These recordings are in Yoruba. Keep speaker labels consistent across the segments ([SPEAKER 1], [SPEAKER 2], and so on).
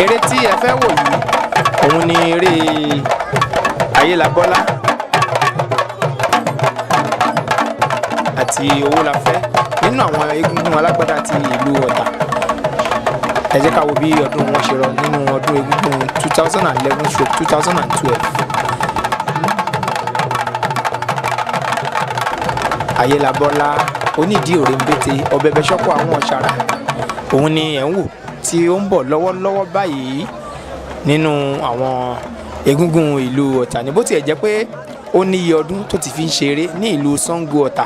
[SPEAKER 1] eré tí ẹ fẹ́ wò yìí òun ni eré Ayelabola àti Owolafe nínú àwọn egungun alágbádá ti ìlú Ọ̀tà. Ẹ jẹ́ ká wo bí ọdún wọn ṣe rọ nínú ọdún egungun 2011-2012. Ayelabola onídìí òrèǹbètè ọ̀bẹ̀bẹ̀ ṣọ́kọ̀ àwọn ọ̀ṣàrà òun ni ẹ̀ ń wò tí ó ń bọ̀ lọ́wọ́lọ́wọ́ báyìí nínú àwọn egungun ìlú Ọ̀tà. Ní bó tiẹ̀ jẹ́ pé ó ní iye ọdún tó ti fi ń ṣeré ní ìlú Ṣàngó Ọ̀tà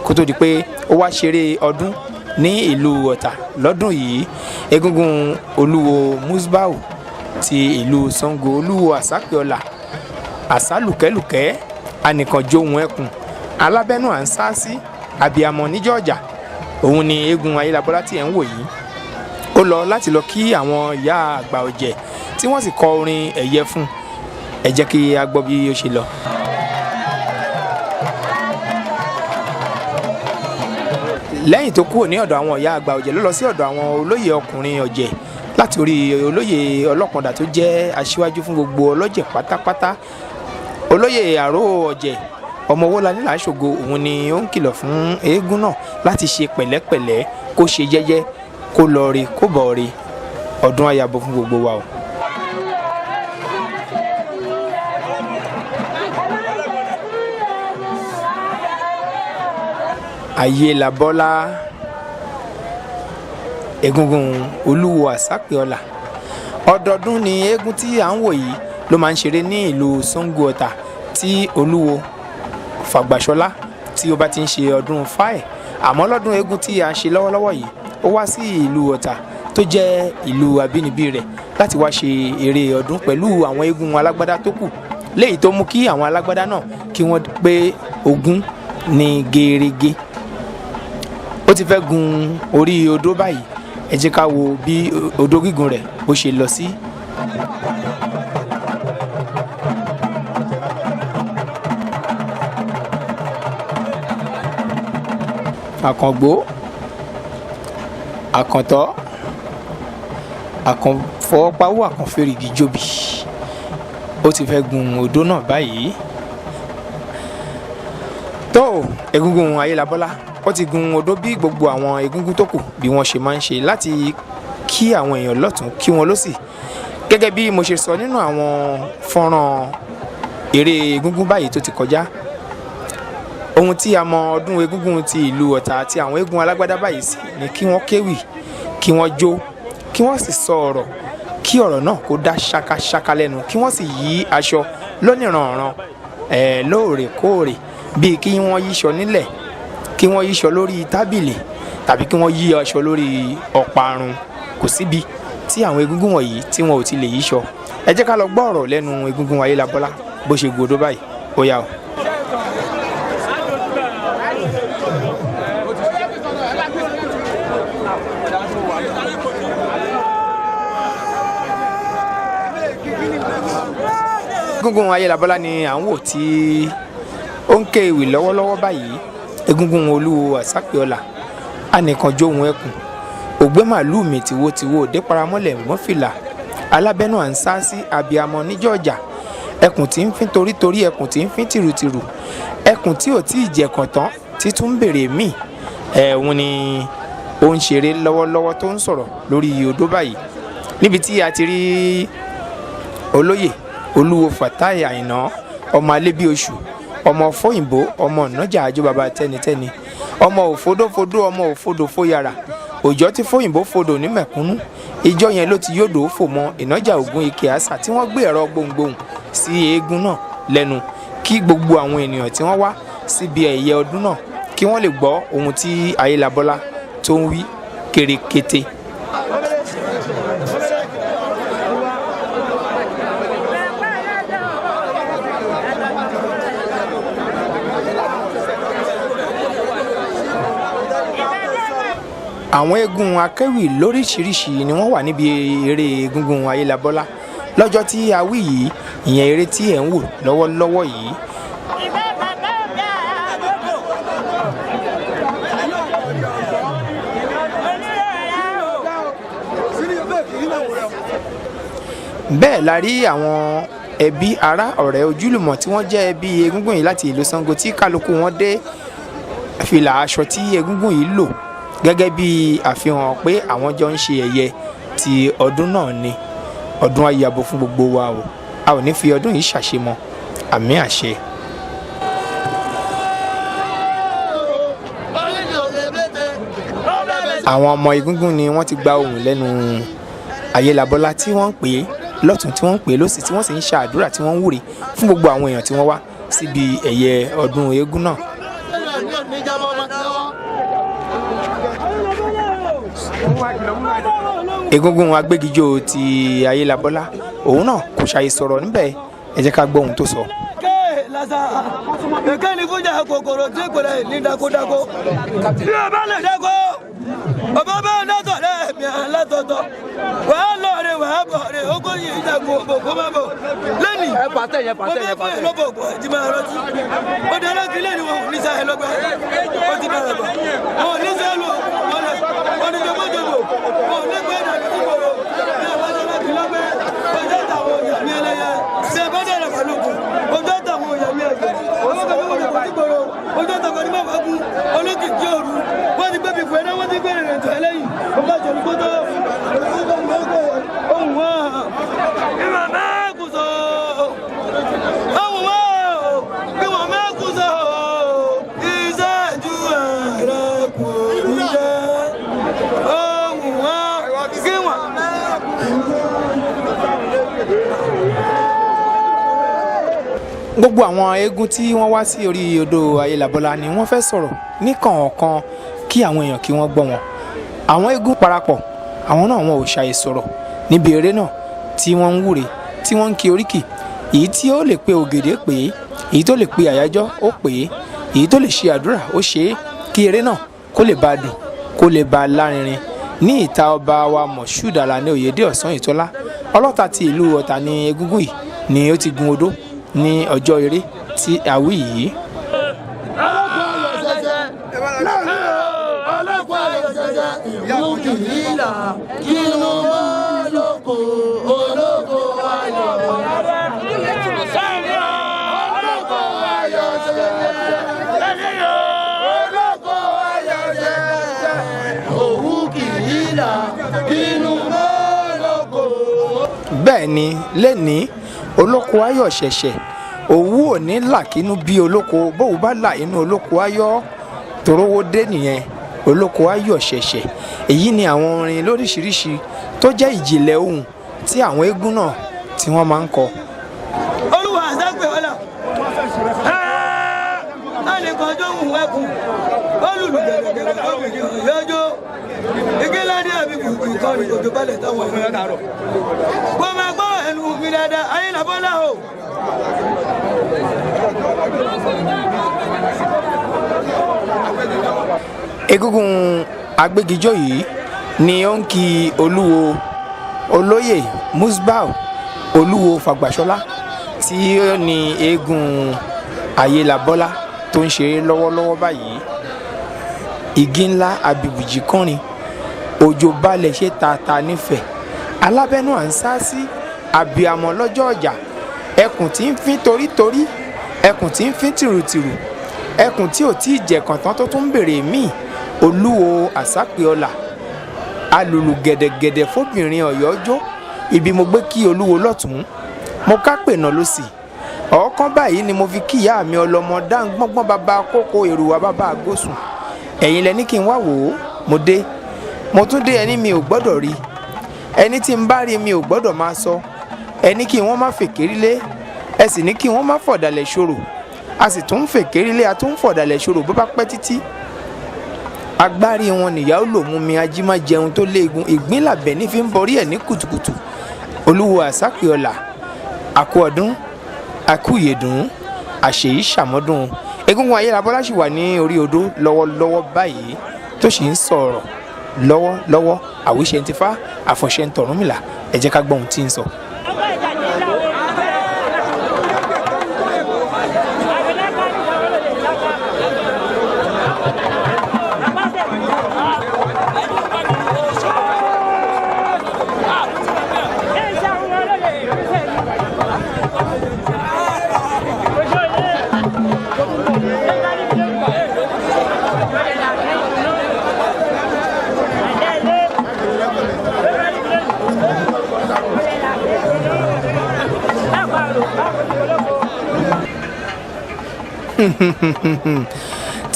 [SPEAKER 1] kó tó di pé ó wá ṣeré ọdún ní ìlú Ọ̀tà lọ́dún yìí. Egungun olúwo Musbau ti ìlú Ṣàngó, olúwo àsápẹ́ọlà, àsálùkẹ́lùkẹ́, anìkànjóhun ẹkùn, alábẹ́nú à ń sá sí, abiyamọ níjọ́ ọjà, òun ni eégún Ayelabola tí ẹ̀ ń wò yìí. Ó lọ láti lọ kí àwọn ìyá àgbà ọ̀jẹ̀ tí wọ́n sì kọ orin ẹ̀yẹ fún. Ẹ jẹ́ kí a gbọ́ bí ó ṣe lọ. Lẹ́yìn tó kúrò ní ọ̀dọ̀ àwọn ìyá àgbà ọ̀jẹ̀ ló lọ sí ọ̀dọ̀ àwọn olóyè ọkùnrin ọ̀jẹ̀ láti orí olóyè ọlọ́kàndá tó jẹ́ aṣíwájú fún gbogbo ọlọ́jẹ̀ pátápátá. Olóyè àró ọ̀jẹ̀ ọmọ Owólabí Làṣògo òun ni ó ń kìlọ̀ fún eégún náà láti ṣe pẹ̀lẹ́pẹ̀lẹ́, kó ṣe jẹ́jẹ́, kó lọ re kó bọ̀ re. Ọdún ayabo fún gbogbo wa o. Ayelabola egungun olúwo àsápẹ́ọlà. Ọdọọdún ni eégún tí à ń wò yìí ló máa ń ṣeré ní ìlú Ṣàngó Ọ̀tà tí olúwo Fàgbàṣọlá tí ó bá ti ń ṣe ọdún fáì. Àmọ́ lọ́dún eégún tí a ń ṣe lọ́wọ́lọ́wọ́ yìí ó wá sí ìlú Ọ̀tà tó jẹ́ ìlú abínibí rẹ̀ láti wá ṣe eré ọdún pẹ̀lú àwọn eégún alágbádá tó kù, léyìí tó mú kí àwọn alágbádá náà kí wọ́n pé ogún ní gẹ́rẹ́gẹ́. Ó ti fẹ́ gun orí odó báyìí. Ẹ jẹ́ ká wo bí odó gígùn rẹ̀ bó ṣe lọ sí. Àkàngbó, àkàntọ́, àkànfọwọ́pawó, àkànfèrègì jòbì. Ó ti fẹ́ gun odó náà báyìí. Tó egungun Ayelabola ó ti gun odó bí gbogbo àwọn egungun tó kù bí wọ́n ṣe máa ń ṣe láti kí àwọn èèyàn lọ́tún kí wọ́n lósì. Gẹ́gẹ́ bí mo ṣe sọ nínú àwọn fọ́nrán eré egungun báyìí tó ti kọjá, ohun tí a mọ ọdún egungun ti ìlú Ọ̀tà àti àwọn eégún alágbádá báyìí sí ni kí wọ́n kéwì, kí wọ́n jó, kí wọ́n sì sọ ọ̀rọ̀, kí ọ̀rọ̀ náà kó dá ṣákáṣáká lẹ́nu, kí wọ́n sì yí aṣọ lóníranran lóòrèkóòrè, bíi kí wọ́n yíṣọ nílẹ̀, kí wọ́n yíṣọ lórí tábìlì tàbí kí wọ́n yí aṣọ lórí ọ̀parun. Kò síbi tí àwọn egungun wọ̀nyí tí wọn ò ti lè yíṣọ. Ẹ jẹ́ ká lọ gbọ́ ọ̀rọ̀ lẹ́nu egungun Ayelabola bó ṣe gbòdó báyìí. Ó yá o. Egungun Ayelabola ni à ń wò tí ó ń ké ewì lọ́wọ́lọ́wọ́ báyìí. Egungun olúwo àsápẹ́ọlà, anìkànjóhun ẹkùn, ògbé màálù mi tìwótìwó òde paramọ́lẹ̀ mọ́fìlà, alábẹ́nú à ń sá sí, abiyamọ níjọ́ ọjà, ẹkùn tí ń fín torítorí, ẹkùn tí ń fín tìrùtìrù, ẹkùn tí ò tí ì jẹ̀kàn tán tí tún ń bèrè míì. Òun ni ó ń ṣeré lọ́wọ́lọ́wọ́ tó ń sọ̀rọ̀ lórí odó báyìí, níbi tí a ti rí olóyè olúwo Fatai Àìná ọmọ Alébíoṣù, ọmọ fóyìnbó, ọmọ ìnájà àjò bàbá tẹnitẹni, ọmọ òfodófodó, ọmọ òfodòfóyàrá, òjò tí fóyìnbó fodò ní mẹ̀kúnnú. Ìjọ yẹn ló ti yódò fò mọ ìnájà ògún ike àṣà tí wọ́n gbé ẹ̀rọ gbohùngbohùn sí eégún náà lẹ́nu kí gbogbo àwọn ènìyàn tí wọ́n wá síbi ẹ̀yẹ ọdún náà kí wọ́n lè gbọ́ ohun tí Ayelabola tó ń wí kérékété. Àwọn eégún akéwì lóríṣiríṣi ni wọ́n wà níbi eré egungun Ayelabola lọ́jọ́ tí a wí yìí, ìyẹn eré tí ẹ̀ ń wò lọ́wọ́lọ́wọ́ yìí. bẹ́ẹ̀ la rí àwọn ẹbí ará ọ̀rẹ́ ojúlùmọ̀ tí wọ́n jẹ́ ẹbí Egungun yìí láti ìlú Ṣàngó tí kálukú wọn dé fìlà aṣọ tí Egungun yìí lò gẹ́gẹ́ bí àfihàn pé àwọn jọ ń ṣe ẹ̀yẹ ti ọdún náà ni ọdún ayabo fún gbogbo wa o a ò ní fi ọdún yìí ṣàṣemọ àmì àṣẹ. àwọn ọmọ Egungun ni wọ́n ti gba ohùn lẹ́nu Ayelabola tí wọ́n ń pè é lọ́tún tí wọ́n ń pè é lọ́sì tí wọ́n sì ń ṣàdúrà tí wọ́n ń wúre fún gbogbo àwọn èèyàn tí wọ́n wá síbi ẹ̀yẹ ọdún eégún náà. Egungun agbégijó ti Ayelabola òun náà kò ṣàyè sọ̀rọ̀ níbẹ̀ ẹ jẹ́ ká gbọ́ ohun tó sọ.
[SPEAKER 2] Lasa kẹ́ni fúnjà kòkòrò tí kò lè ní dákúdákó bí o bá lè dákó ọba bá látọ̀ lẹ́ẹ̀mí alátọ̀tọ̀ wà á lọ rẹ wà á bọ̀ rẹ ogún yìí jagun òbòkó má bọ̀ lẹ́nì mo bá fún ẹ lọ́bọ̀ ògbọ̀ ẹ̀jí máa rántí ó dáná kí lẹ́nu wọn ò ní sáyẹ lọ́gbà ó ti bára bọ̀ wọn ò ní sáyẹ lọ wọn ní jọmọ́jọmọ́ wọn ò ní gbé ìdàgbé tí mo rò bí ẹ bá dáná kí lọ́gbẹ́ ọjọ́ ìtàwọn òyà mi ẹlẹ́yẹ bí ẹ bá dáná pẹ̀lú ọjọ́ ìtàwọn òyà mi ẹgbẹ́ ọjọ́ ìtàwọn ní bàbá kú olókìkí òru wọ́n ti gbẹ́bí fún ẹ náà wọ́n ti gbẹ́rẹ̀ rẹ̀ tó ẹlẹ́yìn ọgbà jọ̀lú kótó ohun wọn ìwà mẹ́kùsọ̀ ohun wọn ìwà mẹ́kùsọ̀ ìṣẹ́jú ẹ̀rẹ́ kò ní jẹ́ ohun wọn kí wọ́n gbogbo àwọn eégún tí wọ́n wá sí orí odò Ayelabola ni wọ́n fẹ́ sọ̀rọ̀ ní kọ̀ọ̀kan kí àwọn èèyàn kí wọ́n gbọ́ wọn. àwọn eégún parapọ̀ àwọn náà wọn ò ṣàyè sọ̀rọ̀ níbi eré náà tí wọ́n ń wúre tí wọ́n ń kí oríkì èyí tí ó lè pe ògèdè pè é èyí tó lè pe àyájọ́ ó pè é èyí tó lè ṣe àdúrà ó ṣe é kí eré náà kó lè bá dùn kó lè bá lárinrin ní ìta ọba wa Moshood Alani Oyèdé Ọ̀sán Ìtọ́lá ọlọ́ta ti ìlú Ọ̀tà ní Egungun yìí ni ó ti gun odó ní ọjọ́ eré tí a wí yìí. bẹ́ẹ̀ ni lẹ́ni olóko ayọ̀ ṣẹ̀ṣẹ̀ òwú ò ní là kínú bí olóko bóun bá là inú olóko ayọ̀ torówó dé nìyẹn olóko ayọ̀ ṣẹ̀ṣẹ̀ èyí ni àwọn orin lóríṣiríṣi tó jẹ́ ìjìnlẹ̀ ohùn tí àwọn eégún náà tí wọ́n máa ń kọ. olúwa àṣàgbé ọ̀la ẹnìkan jó ń wẹ́kùn olùlù gẹ̀gẹ̀gẹ̀ obìnrin yọjọ́ ìgbéládé àbí gbùgbù ìkọlù òjò balẹ̀ táwọn ìfẹ́ dàrọ̀. kò máa gbọ́ ẹnu mi dáadáa Ayelabola o.
[SPEAKER 1] Egungun agbégijó yìí ni ó ń kí olúwo olóyè Musbau olúwo Fàgbàṣọlá tí ó ní eégún Ayelabola tó ń ṣeré lọ́wọ́lọ́wọ́ báyìí. igi ńlá abibùjì kọrin òjò balẹ̀ ṣe tata nífẹ̀ẹ́ alábẹ́nú à ń sá sí abiyamọ lọ́jọ́ ọjà ẹkùn tí ń fín torítorí ẹkùn tí ń fín tìrùtìrù ẹkùn tí ò tí ì jẹ̀kàn tán tó tún ń bèrè míì olúwo àsápéọlà alùlù gẹ̀dẹ̀gẹ̀dẹ̀ fóbìnrin ọ̀yọ́jọ́ ibi mo gbé kí olúwo lọ́tún mo ká pè náà lọ́sì ọ̀ọ́kán báyìí ni mo fi kí ìyá mi ọlọ́mọ dáńgbọ́ngbọ́n bàbá kókó èrùwà bàbá àgọ́sùn ẹ̀yin lẹ ní kí n wá wò ó mo dé mo tún dé ẹni mi ò gbọ́dọ̀ rí ẹni tí n bá rí mi ò gbọ́dọ̀ máa sọ ẹni kí wọ́n má fèkérí lé ẹ sì ní kí wọ́n má fọ̀dàlẹ̀ ṣòro a sì tún ń fèkérí lé a tún ń fọ̀dàlẹ̀ ṣòro bó bá pẹ́ títí agbárí wọn nìyá ó lò mú mi ajímá jẹun tó léegun ìgbín làbẹ̀ ní fi ń borí ẹ̀ ní kùtùkùtù olúwo àsápéọlà àkú ọdún àkú ìyèdùn àṣèyí ṣàmọ́dún Egungun Ayelabola ṣì wà ní orí odó lọ́wọ́lọ́wọ́ báyìí tó sì ń sọ̀rọ̀ lọ́wọ́lọ́wọ́ àwíṣẹ́ ń tifá àfọ̀ṣẹ́ ń tọ̀rúnmìlà ẹ jẹ́ ká gbọ́ ohun tí ń sọ.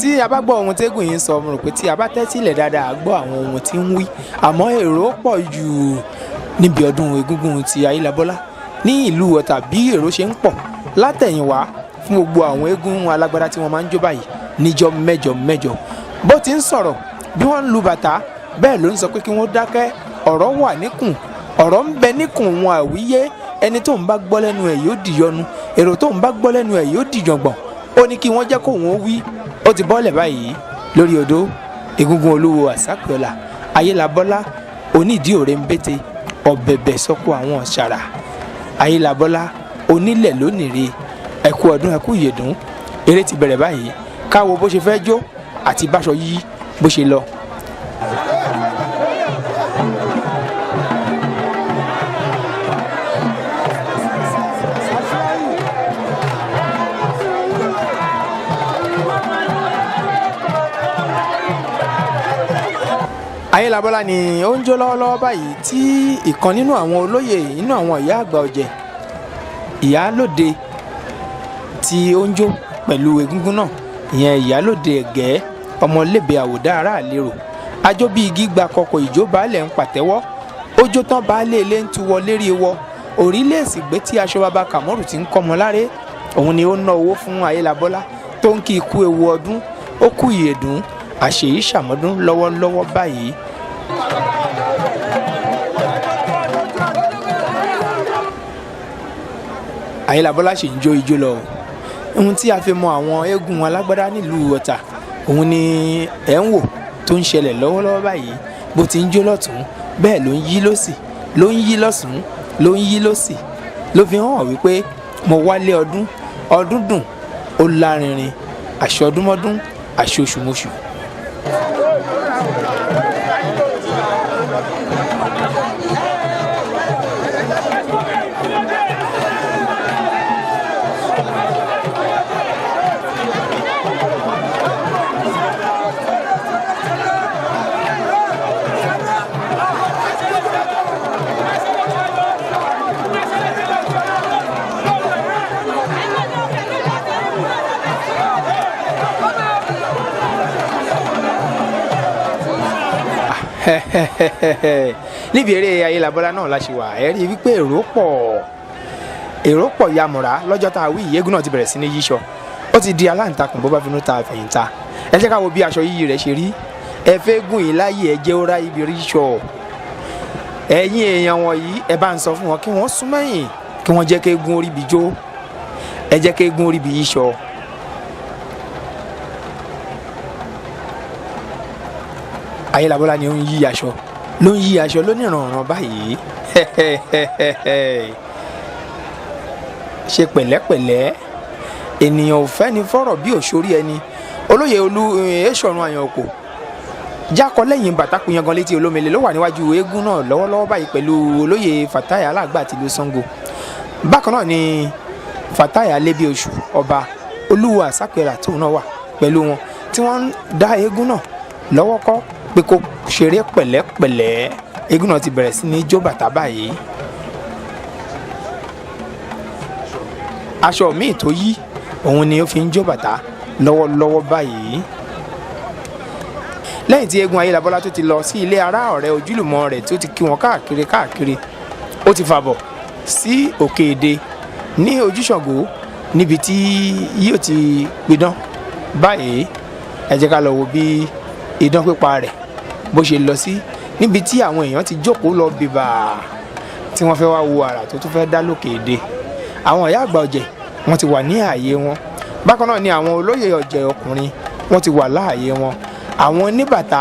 [SPEAKER 2] tí a bá gbọ́ ohun tẹ́gùn yìí ń sọ mo rò pé tí a bá tẹ́tí ilẹ̀ dáadáa gbọ́ àwọn ohun tí ń wí àmọ́ èrò pọ̀ jù níbi ọdún Egungun ti Ayelabola ní ìlú Ọ̀tà bí èrò ṣe ń pọ̀ látẹ̀yìnwá fún gbogbo àwọn eégún alágbádá tí wọ́n máa ń jó báyìí níjọ́ mẹ́jọ mẹ́jọ bó ti ń sọ̀rọ̀ bí wọ́n ń lu bàtà bẹ́ẹ̀ ló ń sọ pé kí wọ́n dákẹ́ ọ̀rọ̀ wà níkùn ọ̀rọ̀ ń bẹ níkùn wọn àwíyé ẹni tó ń bá gbọ́ lẹ́nu ẹ̀ yóò dìyọnu èrò tó ń bá gbọ́ lẹ́nu ẹ̀ yóò dìjọ̀gbọ̀n ó ní kí wọ́n jẹ́ kó wọn wí ó ti bọ́lẹ̀ báyìí lórí odó Egungun olúwo àsápẹ́ọ́lá Ayelabola onídìí òrèǹbẹ̀tẹ̀ ọ̀bẹ̀bẹ̀ sọ́kò àwọn ọ̀ṣàrà Ayelabola onílẹ̀ lónìí ẹ̀kú ọdún ẹ̀kú ìyèdún eré ti bẹ̀rẹ̀ báyìí káwo bó ṣe fẹ́ jó àti báṣọ yí bó ṣe lọ. Ayelabola ni ó ń jó lọ́wọ́lọ́wọ́ báyìí tí ìkan nínú àwọn olóyè nínú àwọn ìyá àgbà ọ̀jẹ̀ ìyálóde tí ó ń jó pẹ̀lú egungun náà ìyẹn ìyálóde ẹ̀gẹ́ ọmọlébè àwòdá aráàlérò ajó bí igi gba kọkọ̀ ìjó baálẹ̀ ń pàtẹ́wọ́ ó jó tán baálé ilé ń tuwọ́ lérí wọ òrílẹ̀-èsì gbé tí aṣọ bàbá Kàmọ́rù ti ń kọ́mọ láre òun ni ó ná owó fún Ayelabola tó ń kí ikú ewu ọdún ó kú ìyèdún àṣèyí ṣàmọ́dún lọ́wọ́lọ́wọ́ báyìí. Ayelabola ṣì ń jó ijó lọ ohun tí a fi mọ àwọn eégún alágbádá nílùú Ọ̀tà òun ni ẹ̀ ń wò tó ń ṣẹlẹ̀ lọ́wọ́lọ́wọ́ báyìí bó ti ń jó lọ́tún bẹ́ẹ̀ ló ń yí lọ́sì ló ń yí lọ́sùn ló ń yí lọ́sì ló fi hàn wípé mo wálé ọdún ọdún dùn ó lárinrin àṣọ ọdúnmọ́dún àṣọ oṣùmọṣù. níbi eré Ayelabola náà la ṣe wà ẹ rí i wípé èrò pọ̀ yamùrá lọ́jọ́ tá a wí eégún náà ti bẹ̀rẹ̀ sí ní yíṣọ ó ti di aláǹtakùn bó bá finú ta àfẹ̀yìntà ẹ jẹ́ ká wo bí aṣọ yíyí rẹ̀ ṣe rí ẹ fẹ́ gùn yìí láyé ẹ jẹ́ ó rá ibi ríṣọ ẹ̀yin èèyàn wọ̀nyí ẹ bá ń sọ fún wọn kí wọ́n sún mẹ́yìn kí wọ́n jẹ́ kéégún orí bi jó ẹ jẹ́ kéégún orí bi yíṣọ. Ayelabola ni ó ń yí aṣọ ló ń yí aṣọ lónìrànràn báyìí ṣe pẹ̀lẹ́pẹ̀lẹ́ ènìyàn ò fẹ́ ni fọ́rọ̀ bí òṣòrí ẹni olóyè olú èṣọ̀run àyànkò jákọ lẹ́yìn bàtàkù yangan létí olómele ló wà níwájú eégún náà lọ́wọ́lọ́wọ́ báyìí pẹ̀lú olóyè Fatai alágbà tìlú Ṣàngó bákan náà ni Fatai alébíoṣù ọba olúwo àsápẹ́ọ́lá tóun náà wà pẹ̀lú wọn tí wọ́n ń dá eégún náà lọ́wọ́ kọ́ pé kó ṣeré pẹ̀lẹ́pẹ̀lẹ́ eégún náà ti bẹ̀rẹ̀ sí ní jó bàtà báyìí aṣọ míì tó yí òun ni ó fi ń jó bàtà lọ́wọ́lọ́wọ́ báyìí lẹ́yìn tí eégún Ayelabola tó ti lọ sí ilé ará ọ̀rẹ́ ojúlùmọ̀ rẹ̀ tó ti kí wọn káàkiri ó ti fàbọ̀ sí òkè èdè ní ojúṣàngó níbi tí yóò ti pidán báyìí ẹ jẹ́ ká lọ wo bí idán pípa rẹ̀ bó ṣe lọ sí níbi tí àwọn èèyàn ti jókòó lọ bìbà tí wọ́n fẹ́ wá wo àrà tó tún fẹ́ dá lókè èdè àwọn ìyá àgbà ọ̀jẹ̀ wọ́n ti wà ní ààyè wọn bákan náà ni àwọn olóyè ọ̀jẹ̀ ọkùnrin wọ́n ti wà láàyè wọn àwọn oníbàtà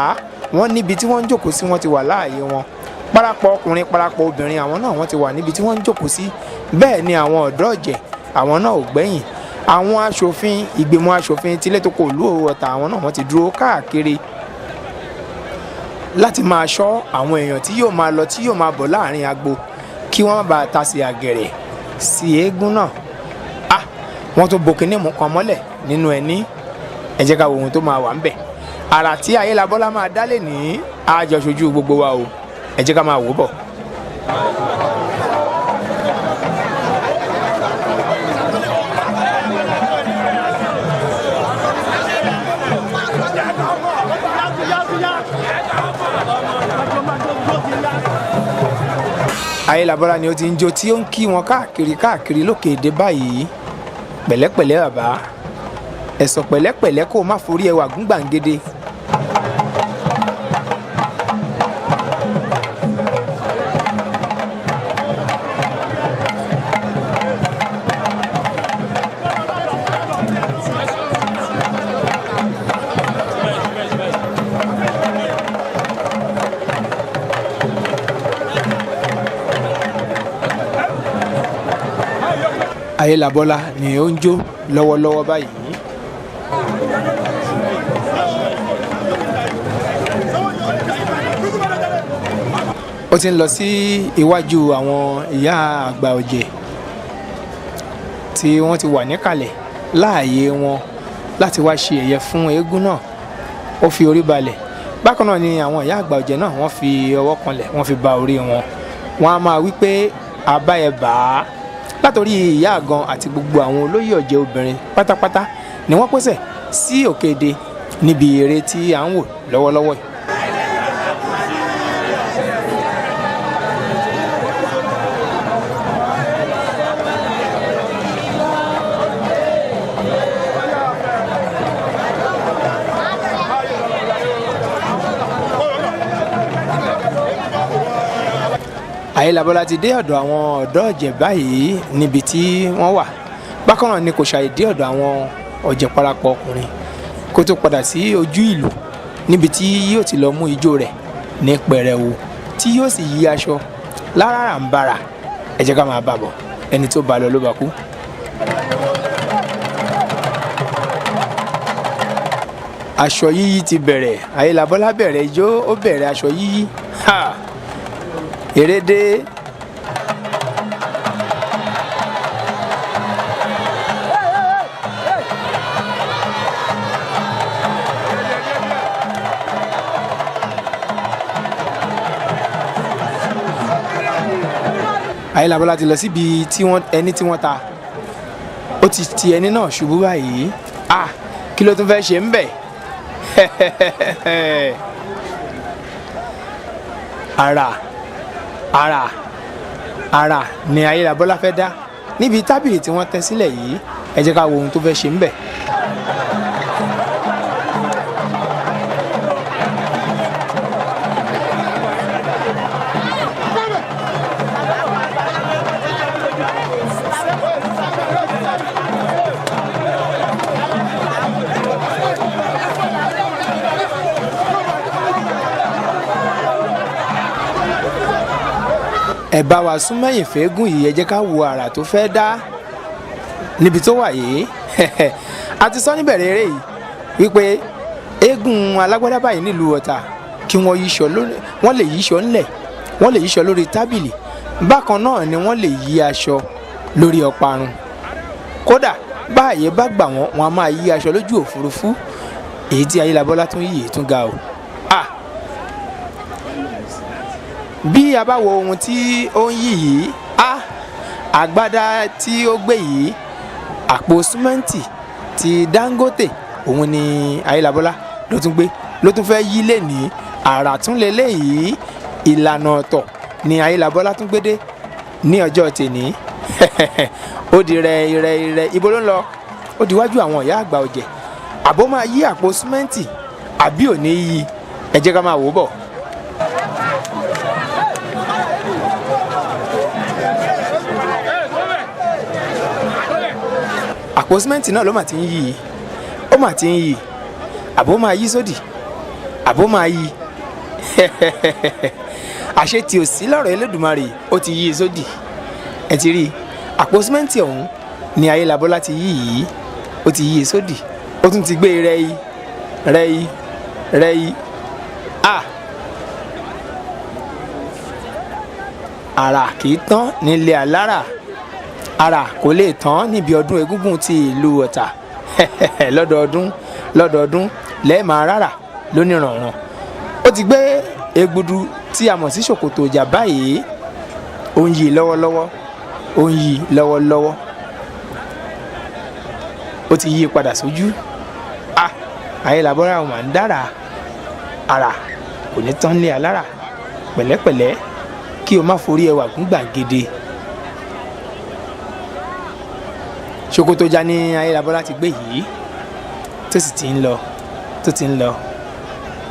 [SPEAKER 2] wọ́n níbi tí wọ́n ń jókòó sí wọ́n ti wà láàyè wọn parapọ̀ ọkùnrin parapọ̀ obìnrin àwọn náà wọ́n ti wà níbi tí wọ́n ń jókòó sí bẹ́ẹ̀ ni àwọn ọ̀dọ́ ọ̀jẹ̀ àwọn náà ò gbẹ́yìn àwọn aṣòfin ìgbìmọ̀ aṣòfin tilé tó kò lú Ọ̀tà àwọn náà wọ́n ti dúró káàkiri láti máa ṣọ́ àwọn èèyàn tí yóò máa lọ tí yóò máa bọ̀ láàrin agbo kí wọ́n má bàa tasẹ̀ àgẹ̀rẹ̀ sí eégún náà wọ́n tún bo kinní mú kan mọ́lẹ̀ nínú ẹni ẹ jẹ́ ká wo ohun tó máa wà ń bẹ̀ àrà tí Ayelabola máa dálé ní àjọṣojú gbogbo wa o ẹ jẹ́ ká máa wò bọ̀. Ayelabola ni ó ti ń jó tí ó ń kí wọn káàkiri lókè èdè báyìí. Pẹ̀lẹ́pẹ̀lẹ́ bàbá, ẹ̀sọ̀ pẹ̀lẹ́pẹ̀lẹ́ kó o má forí ẹwà gún gbàǹgede. Ayelabola ni ó ń jó lọ́wọ́lọ́wọ́ báyìí. Ó ti ń lọ sí iwájú àwọn ìyá àgbà ọ̀jẹ̀ tí wọ́n ti wà níkàlẹ̀ láàyè wọn láti wá ṣe ẹ̀yẹ fún eégún náà. Ó fi orí balẹ̀. Bákan náà ni àwọn ìyá àgbà ọ̀jẹ̀ náà wọ́n fi ọwọ́ kanlẹ̀, wọ́n fi ba orí wọn. Wọ́n á máa wí pé àbá ẹ̀ bà á. Látòrí ìyá àgan àti gbogbo àwọn olóyè ọ̀jẹ̀ obìnrin pátápátá ni wọ́n pèsè sí òkèèdè níbi eré tí à ń wò lọ́wọ́lọ́wọ́ yìí. Ayelabola ti dé ọ̀dọ̀ àwọn ọ̀dọ́ ọ̀jẹ̀ báyìí níbi tí wọ́n wà. Bákan náà ni kò ṣàì dé ọ̀dọ̀ àwọn ọ̀jẹ̀ parapọ̀ ọkùnrin kó tó padà sí ojú ìlú níbi tí yóò ti lọ mú ijó rẹ̀ ní pẹrẹwu tí yóò sì yí aṣọ láràǹbarà. Ẹ jẹ́ ká máa bá bọ̀, ẹni tó bá lọ ló bá kú. Aṣọ yíyí ti bẹ̀rẹ̀. Ayelabola bẹ̀rẹ̀ ijó, ó bẹ̀rẹ̀ aṣọ yíyí. Erédé. Ayelabola ti lọ síbi ẹni tí wọ́n ta. Ó ti ti ẹni náà ṣubú báyìí. Kí ló tún fẹ́ ṣe ń bẹ̀? Ara ni Ayelabola fẹ́ dá níbi tábìlì tí wọ́n tẹ́ sílẹ̀ yìí. Ẹ jẹ́ ká wo ohun tó fẹ́ ṣe ń bẹ̀. Ẹ bá wa sún mẹ́yìn fẹ́gùn yìí, ẹ jẹ́ ká wo àrà tó fẹ́ dá níbi tó wà yìí. A ti sọ níbẹ̀rẹ̀ eré yìí wípé eégún alágbádá báyìí nílùú Ọ̀tà kí wọ́n lè yíṣọ́ ńlẹ̀, wọ́n lè yíṣọ́ lórí tábìlì. Bákan náà ni wọ́n lè yí aṣọ lórí ọparun. Kódà báyìí bá gbà wọ́n á máa yí aṣọ lójú òfurufú. Èyí tí Ayelabola tún yí tún ga o. Bí a bá wo ohun tí ó ń yí yìí, àgbádá tí ó gbé yìí, àpò símẹ́ǹtì ti Dangote òun ni Ayelabola ló tún gbé, ló tún fẹ́ yí lé ní àrà tún lélẹ̀ yìí. Ìlànà ọ̀tọ̀ ni Ayelabola tún gbé dé ní ọjọ́ tèní. Ó di rẹ̀ ibo ló ń lọ? Ó di wájú àwọn ìyá àgbà ọ̀jẹ̀. Àbó máa yí àpò símẹ́ǹtì àbí ò ní yí? Ẹ jẹ́ ká máa wò bọ̀. Àpò símẹ́ǹtì náà ló mà ti ń yí, ó mà ti ń yí. Àbó máa yí sódì, àbó máa yí. Àṣé tí ò sí lọ́rọ̀ Elédùmarè, ó ti yí sódì. Ẹ ti rí àpò símẹ́ǹtì ọ̀hún ni Ayelabola ti yí yìí, ó ti yí sódì. Ó tún ti gbé rẹ́yí. Àrà kì í tán nílé alára. Àrà kò lè tán níbi ọdún egúngún ti ìlú Ọ̀tà. lọ́dọọdún lẹ́ẹ̀ máa rárá lóníranran. Ó ti gbé egbudu tí a mọ̀ sí ṣòkòtò ìjà báyìí. Ó ń yí lọ́wọ́lọ́wọ́. Ó ti yí padà sójú. Ayelabola máa ń dára. Àrà kò ní tán lé alára. Pẹ̀lẹ́pẹ̀lẹ́
[SPEAKER 1] kí o má forí ẹwà gún gbàgede. ṣòkòtò ìjà ni Ayelabola ti gbé yìí tó sì ti ń lọ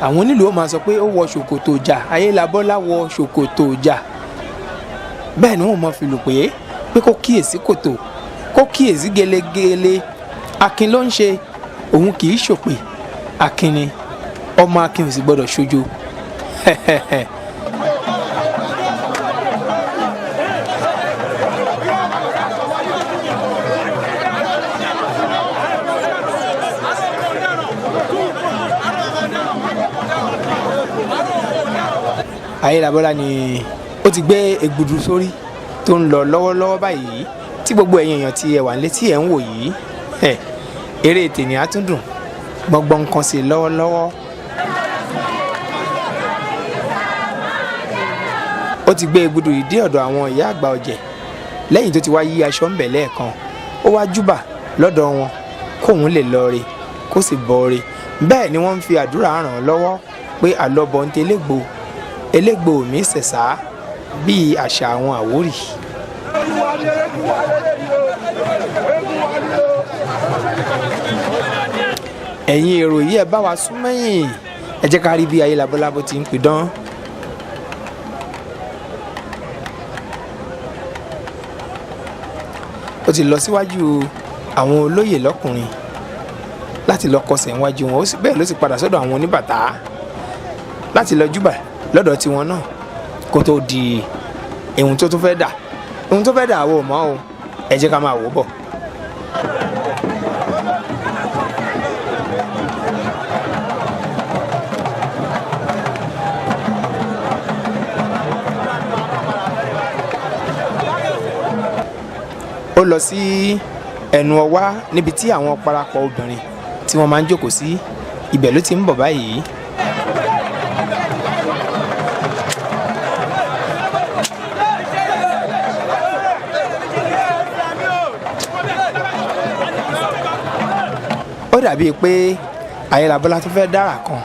[SPEAKER 1] àwọn onílù ó máa sọ pé ó wọ ṣòkòtò ìjà, Ayelabola wọ ṣòkòtò ìjà. bẹ́ẹ̀ ni wọ́n mọ̀ fi lù pé kó kíyèsí kòtò, kó kíyèsí gelegele. akin ló ń ṣe, òun kì í ṣòpè, akin ni, ọmọ akin ò sì gbọ́dọ̀ ṣojo. Ayelabola ni ó ti gbé egbudu sórí tó ń lọ lọ́wọ́lọ́wọ́ báyìí tí gbogbo ẹ̀yin èèyàn tí ẹ wà nílé tí ẹ ń wò yìí. eré tèmi á tún dùn gbọ́ngbọ́n kan sí lọ́wọ́lọ́wọ́. ó ti gbé egbudu yìí dé ọ̀dọ̀ àwọn ìyá àgbà ọ̀jẹ̀ lẹ́yìn tó ti wá yí aṣọ ń bẹ̀ lẹ́ẹ̀kan. ó wá júbà lọ́dọ̀ wọn kóun lè lọ re kó sì bọ́ re. bẹ́ẹ̀ ni wọ́n ń fi àdúrà ràn án lọ́wọ́ pé àlọ́bọ̀ ń tẹ́lẹ̀gbò elégbò mi ṣẹ̀ṣá bíi àṣà àwọn Àwórì. ẹ̀yin èrò yìí ẹ bá wa sún mẹ́yìn, ẹ jẹ́ ká rí bí Ayelabola bó ti ń pidán. ó ti lọ síwájú àwọn olóyè lọ́kùnrin láti lọ kọsẹ̀ níwájú wọn, bẹ́ẹ̀ ló sì padà sọ́dọ̀ àwọn oníbàtà láti lọ júbà lọ́dọ̀ tiwọn náà kó tó di ohun tó tún fẹ́ dà. ohun tó fẹ́ dà wò mọ́ o, ẹ jẹ́ ká máa wò bọ̀. ó lọ sí ẹnu ọwá níbi tí àwọn parapọ̀ obìnrin tí wọ́n máa ń jókòó sí, ibẹ̀ ló ti ń bọ̀ báyìí. ó dàbíi pé Ayelabola tó fẹ́ dára kan,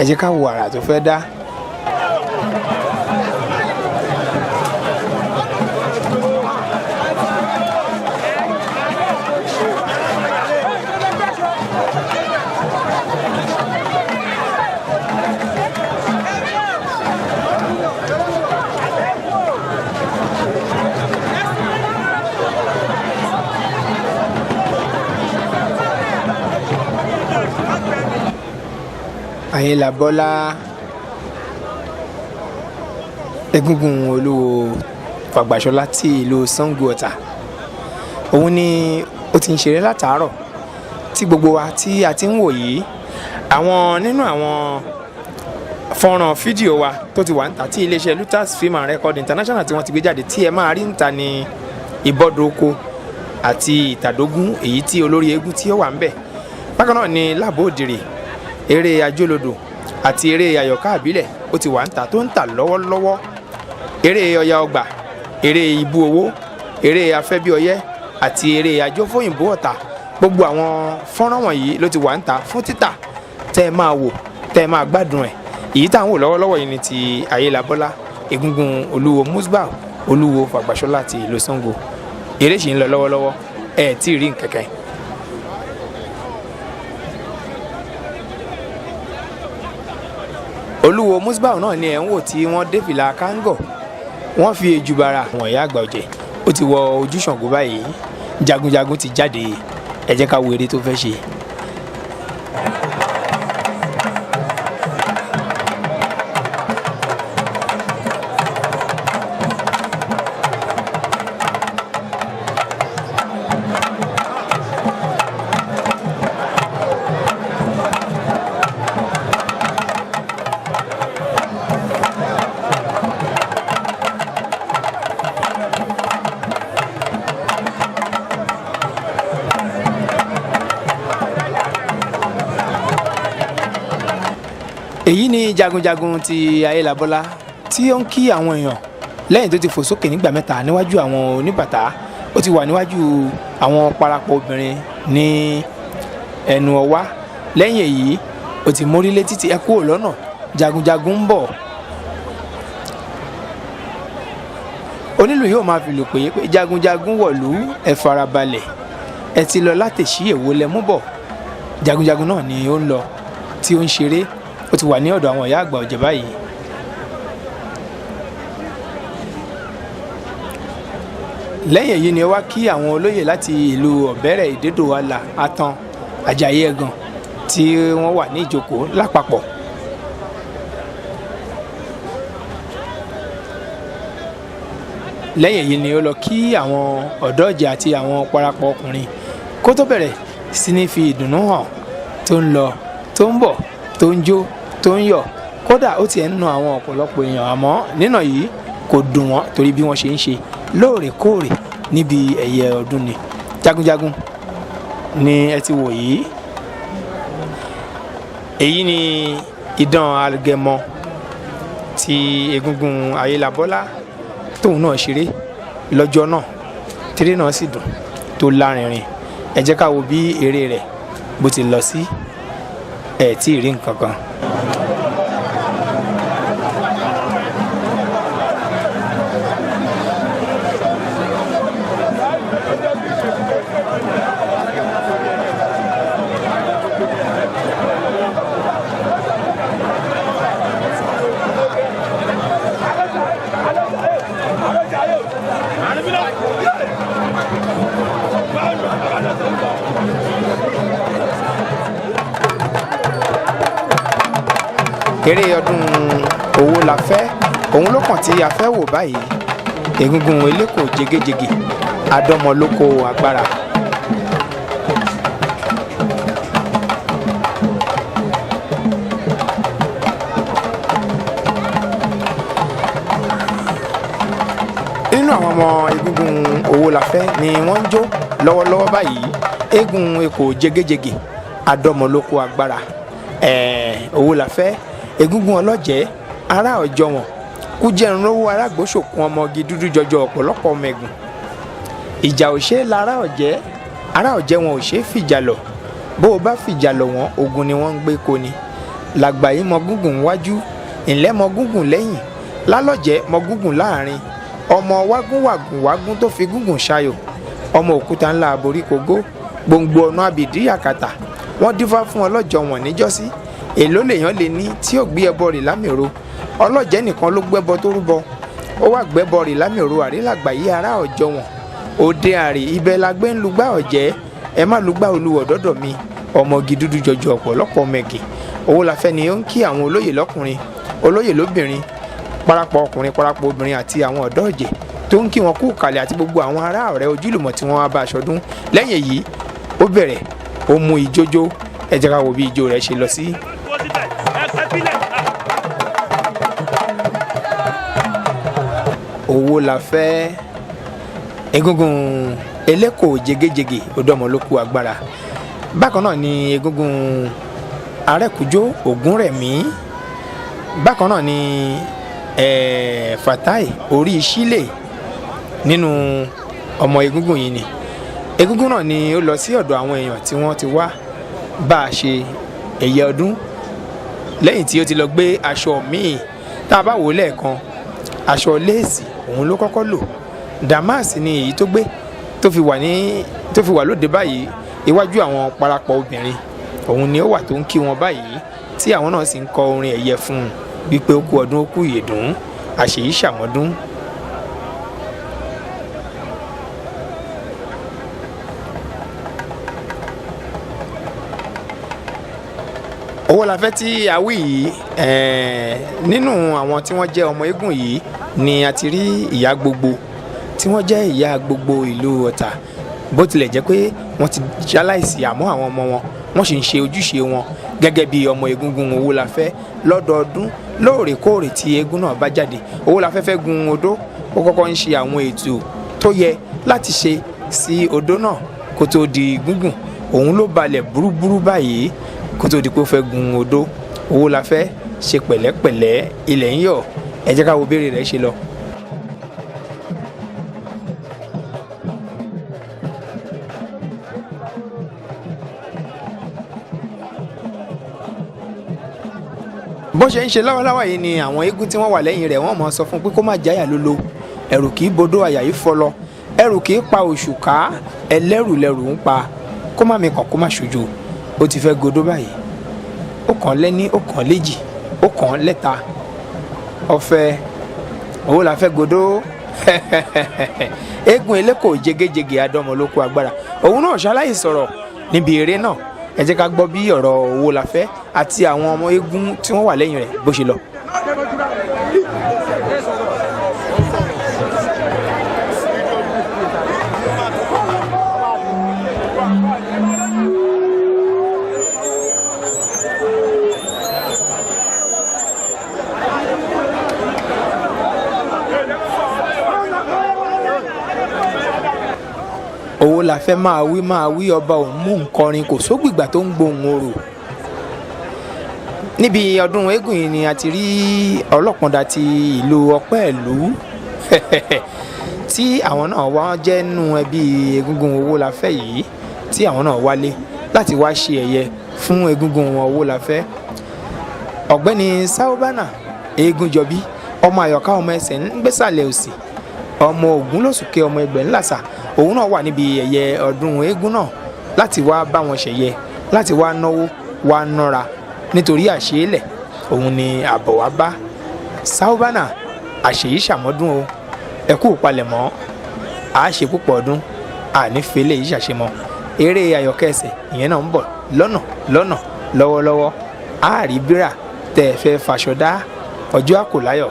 [SPEAKER 1] ẹ jẹ́ ká wo àrà tó fẹ́ dá. Ayelabola Egungun olúwo fàgbàṣọlá ti ìlú Egungun Ota. òun ni ó ti ń ṣeré látàárọ̀ tí gbogbo wa tí a ti ń wò yìí. àwọn nínú àwọn fọ́nrán fídíò wa tó ti wà ń ta tí iléeṣẹ́ Lutas Film and Record International tí wọ́n ti gbé jáde tí ẹ máa rí ń ta ní ìbọ́dọ̀ oko àti ìtàdógún èyí tí olórí eégún tí ó wà ń bẹ̀. bákan náà ni láàbò òdìrè, eré ajólodò àti eré àyọ̀ká àbílẹ̀ ó ti wà ń ta tó ń tà lọ́wọ́lọ́wọ́. eré ọya ọgbà, eré ibú owó, eré afẹ́bíọyẹ́ àti eré àjọfóyìnbó ọ̀tà, gbogbo àwọn fọ́nrán wọ̀nyí ló ti wà ń ta fún títà tẹ́ ẹ máa wò tẹ́ ẹ máa gbádùn ẹ̀. èyí tá à ń wò lọ́wọ́lọ́wọ́ yìí ni ti Ayelabola Egungun olúwo Musbau olúwo fàgbàṣọlá ti ìlú Sango. eré sì ń lọ lọ́wọ́lọ́wọ́, ẹ̀ tí ì rí nkẹ̀kẹ́. olúwo Musbau náà ni ẹ̀ ń wò tí wọ́n dé fìlà kángọ̀, wọ́n fi èjùbàrà wọ̀n ìyá àgbà ọ̀jẹ̀. ó ti wọ ojú Ṣàngó báyìí, jagunjagun ti jáde, ẹ jẹ́ ká wo eré tó fẹ́ ṣe. èyí ni jagunjagun ti Ayelabola tí ó ń kí àwọn èèyàn lẹ́yìn tó ti fò sókè nígbà mẹ́ta níwájú àwọn oníbàtà. ó ti wà níwájú àwọn parapọ̀ obìnrin ní ẹnu ọwá. lẹ́yìn èyí ó ti mórí létí tí ẹ kúrò lọ́nà, jagunjagun ń bọ̀. onílù yóò máa fi lù pé jagunjagun wọ̀lú ẹ farabalẹ̀ ẹ ti lọ látẹ̀sí èwo lẹ mú bọ̀. Jagunjagun náà ni ó ń lọ tí ó ń ṣeré, ó ti wà ní ọ̀dọ̀ àwọn ìyá àgbà ọ̀jẹ̀ báyìí. lẹ́yìn èyí ni ó wá kí àwọn olóyè láti ìlú ọ̀bẹ́rẹ̀ ìdédò àlà àtàn àjàyí ẹ̀gàn tí wọ́n wà ní ìjókòó lápapọ̀. lẹ́yìn èyí ni ó lọ kí àwọn ọ̀dọ́ ọ̀jẹ̀ àti àwọn parapọ̀ ọkùnrin kó tó bẹ̀rẹ̀ sí ní fi ìdùnnú hàn tó ń lọ tó ń bọ̀ tó ń jó tó ń yọ̀, kódà ó tiẹ̀ ń nu àwọn ọ̀pọ̀lọpọ̀ èèyàn, àmọ́ nínà yìí kò dùn wọ́n torí bí wọ́n ṣe ń ṣe lóòrèkóòrè níbi ẹ̀yẹ ọdún ni. Jagunjagun ni ẹ ti wò yìí. èyí ni idán Agẹmọ ti Egungun Ayelabola tóun náà ṣeré lọ́jọ́ náà, tíré náà sì dùn tó lárinrin. ẹ jẹ́ ká wo bí eré rẹ̀ bó ti lọ sí, ẹ̀ tí ì rí nǹkan kan. Ere ọdún Owolafe òun ló kàn tí a fẹ́ wò báyìí. Egungun eléko jégéjégé adọ́mọlóko agbára. nínú àwọn ọmọ Egungun Owolafe ni wọ́n ń jó lọ́wọ́lọ́wọ́ báyìí. Egun eko jégéjégé adọ́mọlóko agbára. Owolafe Egungun ọlọ́jẹ̀ ará ọjọ́ wọn kú jẹun lówó arágbóṣòkun ọmọge dúdú jọjọ ọ̀pọ̀lọpọ̀ mẹ́gùn. ìjà ò ṣe lára ọ̀jẹ́, ará ọ̀jẹ̀ wọn ò ṣe fìjà lọ, bó o bá fìjà lọ wọn ogun ni wọ́n ń gbé koni. làgbà yìí mọ gúngùn wájú, ìlẹ́ mọ gúngùn lẹ́yìn, lálọ́jẹ̀ mọ gúngùn láàrin. ọmọ wágún tó fi gúngùn ṣayọ̀, ọmọ òkúta ńlá aborí kogó, gbòǹgbò ọ̀nà àbìdí àkàtà. wọ́n dífá fún ọlọ́jọ́ wọn níjọ́sí. èló lèèyàn lè ní tí ó gbé ẹbọ rè lámìrò. ọlọ́jẹ̀ nìkan ló gbẹ́bọ tó rúbọ, ó wá gbẹ́bọ rè lámìrò. àrílàgbà yìí ará ọjọ́ wọn òde àrè ibẹ̀ la gbé ń lugbá ọ̀jẹ́, ẹ má lugbá olúwọ̀ dọ́dọ̀ mi. ọmọge dúdú jọjọ ọ̀pọ̀lọpọ̀ mẹ́gì. Owolafe ni ó ń kí àwọn olóyè lọ́kùnrin, olóyè lóbìnrin, parapọ̀ ọkùnrin parapọ̀ obìnrin àti àwọn ọ̀dọ́ ọ̀jẹ̀ tó ń kí wọn kú kalẹ̀ àti gbogbo àwọn ará ọ̀rẹ́ ojúlùmọ̀ tí wọ́n wá bá aṣọdún. lẹ́yìn èyí ó bẹ̀rẹ̀ ó mú ijójó. ẹ jẹ́ ká wo bí ijó rẹ̀ ṣe lọ sí. Owolafe Egungun eléko jégéjégé odọ́mọlóko agbára. bákan náà ni Egungun arẹ́kújó Ògúnrẹ̀mí. bákan náà ni Fatai orí sílẹ̀ nínú ọmọ Egungun yìí ni. Egungun náà ni ó lọ sí ọ̀dọ̀ àwọn èèyàn tí wọ́n ti wá bá a ṣe ẹ̀yẹ ọdún lẹ́yìn tí ó ti lọ gbé aṣọ míì. tá a bá wò lẹ́ẹ̀kan, aṣọ léèsì òun ló kọ́kọ́ lò. dàmáàsì ni èyí tó gbé tó fi wà lóde báyìí iwájú àwọn parapọ̀ obìnrin. òun ni ó wà tó ń kí wọn báyìí tí àwọn náà sì ń kọ orin ẹ̀yẹ fún un wípé ó kú ọdún ó kú ìyèdún àṣèyí ṣàmọ́dún. Owolafe tí a wí yìí, nínú àwọn tí wọ́n jẹ́ ọmọ eégún yìí ni a ti rí ìyá gbogbo tí wọ́n jẹ́ ìyá gbogbo ìlú Ọ̀tà. bó tilẹ̀ jẹ́ pé wọ́n ti ṣaláìsí, àmọ́ àwọn ọmọ wọn wọ́n sì ń ṣe ojúṣe wọn gẹ́gẹ́ bí ọmọ Egungun Owolafe lọ́dọọdún lóòrèkóòrè tí eégún náà bá jáde. Owolafe fẹ́ gun odó, ó kọ́kọ́ ń ṣe àwọn ètò tó yẹ láti ṣe sí odó náà kó tó di gúngùn. òun ló balẹ̀ búrúbúrú báyìí kó tó di pé ó fẹ́ gun odó. Owolafe ṣe pẹ̀lẹ́pẹ̀lẹ́, ilẹ̀ ń yọ̀. ẹ jẹ́ ká wo béèrè rẹ̀ ṣe lọ. bó ṣe ń ṣe lọ́wọ́lọ́wọ́ yìí ni àwọn eégún tí wọ́n wà lẹ́yìn rẹ̀ wọ́n mọ̀ sọ fún pé kó má jáyà lólo,
[SPEAKER 2] ẹ̀rù kì í bodò àyà yìí fọlọ ẹ̀rù kì í pa òṣùká ẹlẹ́rù lẹ́rù ń pa kó má mi kàn kó má ṣojo ó ti fẹ́ godó báyìí ó kàn lẹ́ní ó kàn léjì ó kàn lẹ́ta ọ̀fẹ́ Owolafe godó eégún eléko jégéjégé adọ́mọlókó agbára òun náà ṣaláì sọ̀rọ̀ níbi eré náà ẹ jẹ́ ká gbọ́ bí ọ̀rọ̀ Owolafe àti àwọn ọmọ eégún tí wọ́n wà lẹ́yìn rẹ̀ bó ṣe lọ. Owolafe máa wí ọba òun mú nkọrin kò sógbìgbà tó ń gbohùn orò. Níbi ọdún eégún yìí ni a ti rí ọlọ́pọ̀ndà ti ìlú ọpẹ́ ìlú tí àwọn náà wá jẹ́ nínú ẹbí Egungun Owolafe yìí tí àwọn náà wálé láti wá ṣe ẹ̀yẹ fún Egungun Owolafe. Ọ̀gbẹ́ni Saobana Egunjọbí ọmọ àyọ̀ká ọmọ ẹsẹ̀ ń gbésàlẹ̀ òsì ọmọ Ògúnlósùké ọmọ ẹgbẹ́ ńlàsà òun náà wà níbi ẹ̀yẹ ọdún eégún náà láti wá bá wọn ṣẹ̀yẹ láti wá náwó wá nọ́ra nítorí àṣeélẹ̀ òun ni àbọ̀ wá bá Saobana àṣeyí ṣàmọ́dún o ẹ kú palẹ̀mọ́ a ṣe púpọ̀ ọdún ànífẹ́lẹ́ yìí ṣàṣemọ́ eré ayọ̀kẹ́sẹ̀ ìyẹn náà ń bọ̀ lọ́nà lọ́wọ́lọ́wọ́ àárí bírà tẹ́ ẹ fẹ́ faṣọ dá ọjọ́ àkòláyọ̀.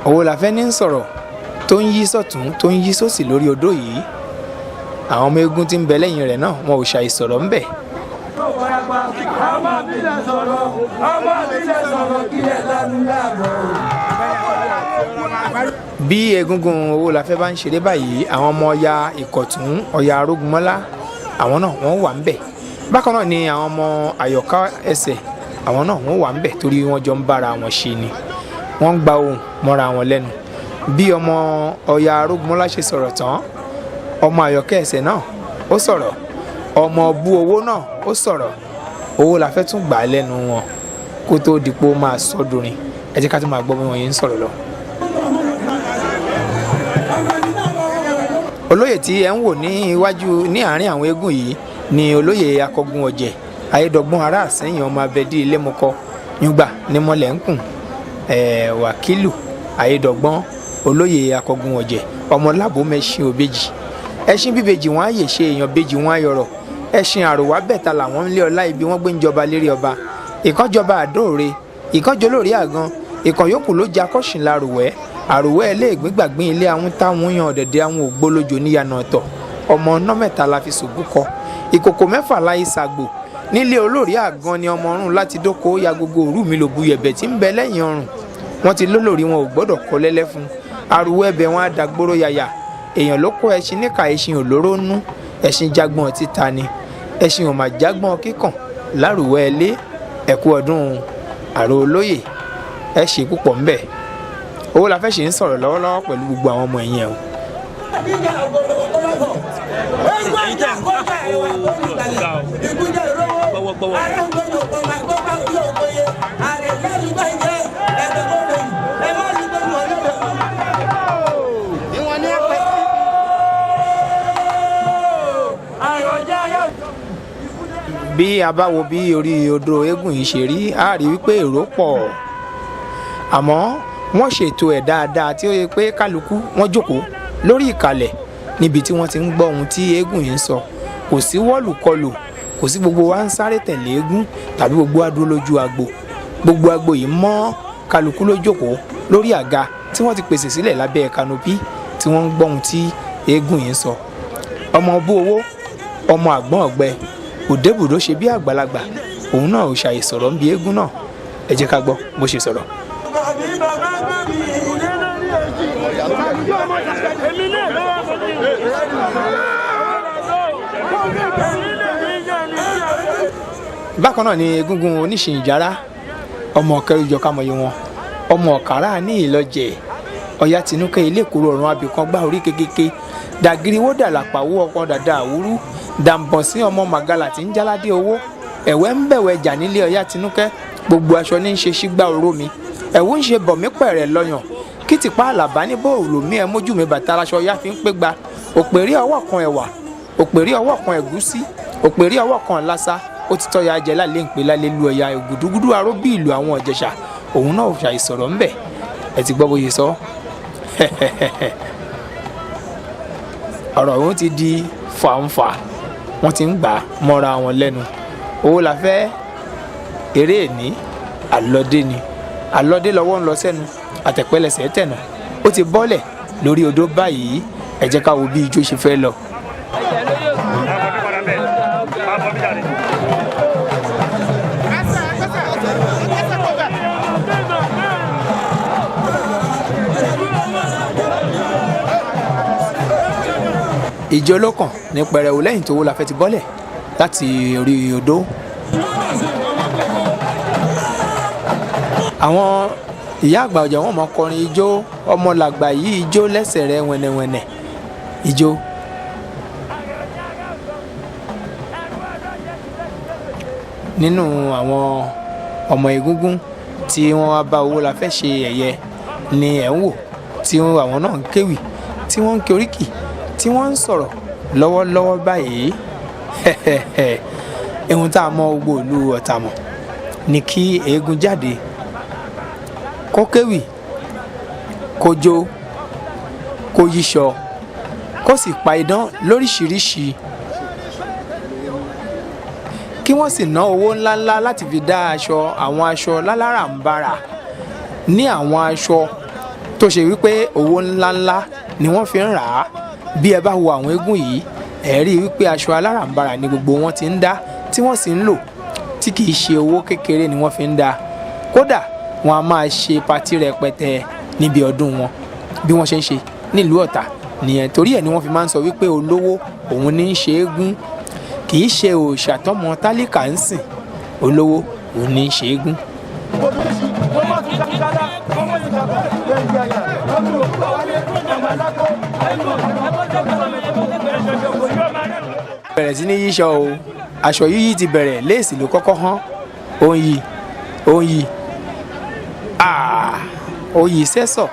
[SPEAKER 2] Owolafe ní ń sọ̀rọ̀ tó ń yí sọ̀tún tó ń yí sósì lórí odó yìí àwọn ọmọ eégún tí ń bẹ lẹ́yìn rẹ̀ náà wọn ò ṣàì sọ̀rọ̀ ń bẹ̀. Bí Egungun Owolafe bá ń ṣeré báyìí àwọn ọmọ Ọya Ìkọ̀tún Ọya Arógunmọ́lá àwọn náà wọ́n wà ń bẹ̀ bákan náà ni àwọn ọmọ àyọ̀ká ẹsẹ̀ àwọn náà wọ́n wà ń bẹ̀ torí wọ́n jọ ń bára wọn ṣe ni wọ́n ń gba ohùn mọ́ra wọn lẹ́nu bí ọmọ Ọya Arógunmọ́lá ṣe sọ̀rọ̀ tán ọmọ àyọ̀ká ẹsẹ̀ náà ó sọ̀rọ̀ ọmọ bú owó náà ó sọ̀rọ̀ Owolafe tún gbà á lẹ́nu wọn kó tó dìpọ̀ máa sọ́dúnrin ẹ jẹ́ ká tún máa gbọ́ bí wọ́n yẹn ń sọ̀rọ̀ lọ. Olóyè tí ẹ ń wò ní iwájú ní àárín àwọn eégún yìí ni olóyè akọgun ọ̀jẹ̀ ayédọ̀gbọ́n ará àsẹ́yìn ọmọ abẹ́dí ilémọkọ yúngbà nímọ̀lẹ́ ń kùn wàkílù ayédọ̀gbọ́n olóyè akọgun ọ̀jẹ̀ ọmọ lábò mẹ́ṣin òbejì ẹṣin bíbejì wọn àyè ṣe èèyàn bejì wọn ayọ̀rọ̀ ẹṣin àròwá bẹ̀ta làwọn ń lé ọlá ibi wọn gbé ń jọba lérí ọba ìkànjọba àdóòre ìkànjọ lórí àgan ìkàn yòókù ló jẹ akọ́ṣìn larùwẹ́ àròwẹ́ ẹlẹ́ẹ̀gbín gbàgbín ilé àwọn táwọn yan ọ̀dẹ̀dẹ̀ àwọn ògbólójó níyànà ọ̀tọ̀ ọmọ ọ̀nà mẹ́ta la fi sògùn kọ ìkòkò mẹ́fà láyé sàgbò nílé olórí àgan ni ọmọ ọ̀run láti dóko ya gbogbo òrù mi lòbu yẹ̀bẹ̀ tí ń bẹ lẹ́yìn ọrùn wọn ti lólórí wọn ò gbọ́dọ̀ kọ lẹ́lẹ́ fún àrùwẹ́ ẹbẹ̀ wọn á dàgbòrò yàyà èèyàn ló kó ẹṣin níka ẹṣin òlóró nú ẹṣin jágbọ́n títa ni ẹṣin ò mà jágbọ́n kíkàn lárùwẹ́ ẹlé ẹ̀kú ọdún àrò olóyè ẹ ṣe púpọ̀ ńbẹ̀ Owolafe ṣe ń sọ̀rọ̀ lọ́wọ́lọ́wọ́ pẹ̀lú gbogbo àwọn ọmọ ẹ̀yìn ẹ̀ o. Bí a bá wo bí orí odò eégún yìí ṣe rí a rí wípé èrò pọ̀ àmọ́ wọ́n ṣètò ẹ̀ dáadáa tí ó yẹ pé kálukú wọ́n jókòó lórí ìkàlẹ̀ níbi tí wọ́n ti ń gbọ́ ohun tí eégún yìí ń sọ kò sí wọ́ọ̀lù-kọlù kò sí gbogbo wa ń sáré tẹ̀lé eégún tàbí gbogbo wa dúró lójú agbo gbogbo agbo yìí mọ́ kálukú ló jókòó lórí àga tí wọ́n ti pèsè sílẹ̀ lábẹ́ kanopi tí wọ́n ń gbọ́ ohun tí eégún yìí ń sọ ọmọ bú owó ọmọ àgbọ̀n ọ̀gbẹ òdebùdó ṣe bí àgbàlagbà òun náà ò ṣàì sọ̀rọ̀ ń bí eégún náà ẹ jẹ́ ká gbọ́ bó ṣe sọ̀rọ̀. Bákan náà ni Egungun oníṣìnjára ọmọ kẹrìjọ kámọye wọn ọmọ ọ̀kàrà ní ìlọjẹ Ọya Tinúkẹ́ ilé ìkóró ọ̀run abìkan gbá orí kékeré dàgíríwó dàlàpàwó ọkàn dàda àwúrú dàǹbọ̀n sí ọmọ màgàlà tí ń jáládé owó ẹ̀wẹ́ ń bẹ̀wẹ̀ jà nílé Ọya Tinúkẹ́ gbogbo aṣọ ní í ṣe sígbà oró mi ẹ̀wù ń ṣe bọ̀ mí pẹ̀rẹ̀ lọ́yàn kí tìpá àlàbá ní bóòlù mi ẹ mójú mi bàtà aṣọ yá fi ń pé gba òpèrí ọwọ́ kan ẹ̀wà òpèrí ọwọ́ kan ẹ̀gúsí òpèrí ọwọ́ kan lásà ó ti tọ́ya jẹ lálẹ́ ìpè lálẹ́ lu ẹ̀yà ògùdúgúdú aró bí ìlú àwọn Ìjẹ̀ṣà òun náà ṣàìsọ̀rọ̀ ńbẹ̀ ẹ ti gbọ́ bóyá sọ ọ̀rọ̀ òun ti di fàǹfà wọ́n ti ń gbà mọ́ra wọn lẹ́nu Owolafe eré èní àlọ́dé ni àlọ́dé lọ́wọ́ ń lọ sẹ́nu àtẹ̀pẹ́lẹsẹ̀ tẹ̀nà ó ti bọ́lẹ̀ lórí odó báyìí ẹ jẹ́ ká wo bí ijó ṣe fẹ́ lọ. ìjọ ló kàn ní pẹrẹwu lẹ́yìn tó Owolafe ti bọ́lẹ̀ láti orí odó. àwọn ìyá àgbà ọ̀jà wọn mọ kọrin ijó ọmọ làgbà yìí ijó lẹ́sẹ̀ rẹ̀ wẹ̀nẹ̀wẹ̀nẹ̀ ijó. nínú àwọn ọmọ Egungun tí wọ́n wá bá Owolafe ṣe ẹ̀yẹ ni ẹ̀ ń wò tí àwọn náà ń kéwì tí wọ́n ń ké oríkì tí wọ́n ń sọ̀rọ̀ lọ́wọ́lọ́wọ́ báyìí ohun tá a mọ gbogbo ìlú Ọ̀tà mọ̀ ni kí eégún jáde kó kéwì kó jó kó yíṣọ kó sì pa idán lóríṣiríṣi kí wọ́n sì ná owó ńláńlá láti fi dá àwọn aṣọ láláràǹbarà ní àwọn aṣọ tó ṣe wípé owó ńláńlá ni wọ́n fi ń rà á bí ẹ bá wo àwọn eégún yìí ẹ rí wípé aṣọ aláràǹbarà ni gbogbo wọn ti ń dá tí wọ́n sì ń lò tí kì í ṣe owó kékeré ni wọ́n fi ń dá kódà wọn a máa ṣe patí rẹpẹtẹ níbi ọdún wọn bí wọ́n ṣe ń ṣe nílùú Ọ̀tà nìyẹn torí ẹ̀ ni wọ́n fi máa ń sọ wípé olówó òun ní í ṣe eégún kì í ṣe òòṣà tọmọ tálíkà ń sìn olówó òun ní í ṣe eégún. bẹ̀rẹ̀ sí ní yíṣọ o aṣọ yíyí ti bẹ̀rẹ̀ léèsì ló kọ́kọ́ hán ó ń yí sẹ́sọ̀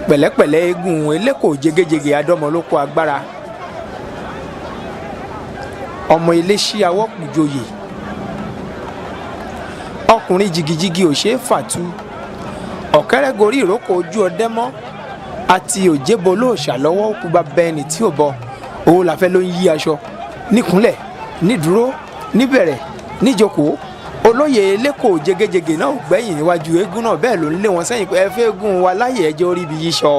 [SPEAKER 2] pẹ̀lẹ́pẹ̀lẹ́ eégún eléko jégéjégé adọ́mọlóko agbára ọmọ iléṣí awọ́pùjoyè ọkùnrin jigijigi ò ṣeé fàtu ọ̀kẹ́rẹ́ gorí ìrókò ojú ọdẹ mọ́ àti òjébọ lóòṣà lọ́wọ́ òkú bá bẹ́ẹ̀nì tí ò bọ Owolafe ló ń yí aṣọ níkúnlẹ̀ nídúró níbẹ̀rẹ̀ níjókòó olóyè eléko jégéjégé náà gbẹ̀yìn níwájú eégún náà bẹ́ẹ̀ ló ń lé wọn sẹ́yìn pé ẹ fẹ́ eégún wa láyè ẹjọ́ orí ibi yíṣọ